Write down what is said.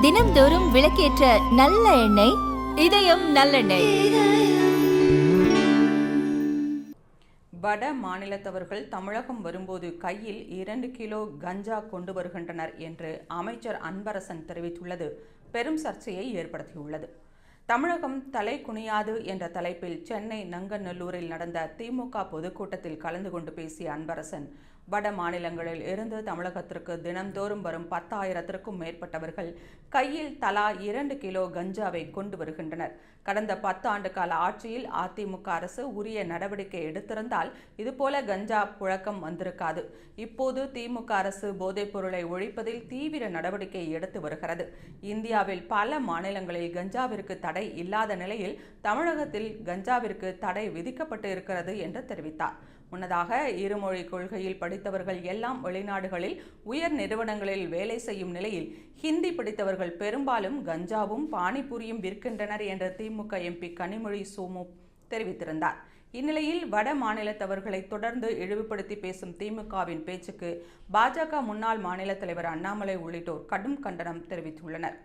தினம்தோறும் விளக்கேற்ற நல்ல எண்ணெய் இதயம் நல்லெண்ணெய். வட மாநிலத்தவர்கள் தமிழகம் வரும்போது கையில் 2 கிலோ கஞ்சா கொண்டு வருகின்றனர் என்று அமைச்சர் அன்பரசன் தெரிவித்துள்ளது பெரும் சர்ச்சையை ஏற்படுத்தியுள்ளது. தமிழகம் தலை குனியாது என்ற தலைப்பில் சென்னை நங்கநல்லூரில் நடந்த திமுக பொதுக்கூட்டத்தில் கலந்து கொண்டு பேசிய அன்பரசன், வட மாநிலங்களில் இருந்து தமிழகத்திற்கு தினந்தோறும் வரும் 10,000த்திற்கும் மேற்பட்டவர்கள் கையில் தலா 2 கிலோ கஞ்சாவை கொண்டு வருகின்றனர். கடந்த 10 ஆண்டு கால ஆட்சியில் அதிமுக அரசு உரிய நடவடிக்கை எடுத்திருந்தால் இதுபோல கஞ்சா புழக்கம் வந்திருக்காது. இப்போது திமுக அரசு போதைப் பொருளை ஒழிப்பதில் தீவிர நடவடிக்கை எடுத்து வருகிறது. இந்தியாவில் பல மாநிலங்களில் கஞ்சாவிற்கு தடை இல்லாத நிலையில் தமிழகத்தில் கஞ்சாவிற்கு தடை விதிக்கப்பட்டு இருக்கிறது என்று தெரிவித்தார். முன்னதாக இருமொழி கொள்கையில் படித்தவர்கள் எல்லாம் வெளிநாடுகளில் உயர் நிறுவனங்களில் வேலை செய்யும் நிலையில் ஹிந்தி படித்தவர்கள் பெரும்பாலும் கஞ்சாவும் பானிபூரியும் விற்கின்றனர் என்று திமுக எம்பி கனிமொழி சோமு தெரிவித்திருந்தார். இந்நிலையில் வட மாநிலத்தவர்களை தொடர்ந்து இழிவுபடுத்தி பேசும் திமுகவின் பேச்சுக்கு பாஜக முன்னாள் மாநில தலைவர் அண்ணாமலை உள்ளிட்டோர் கடும் கண்டனம் தெரிவித்துள்ளனர்.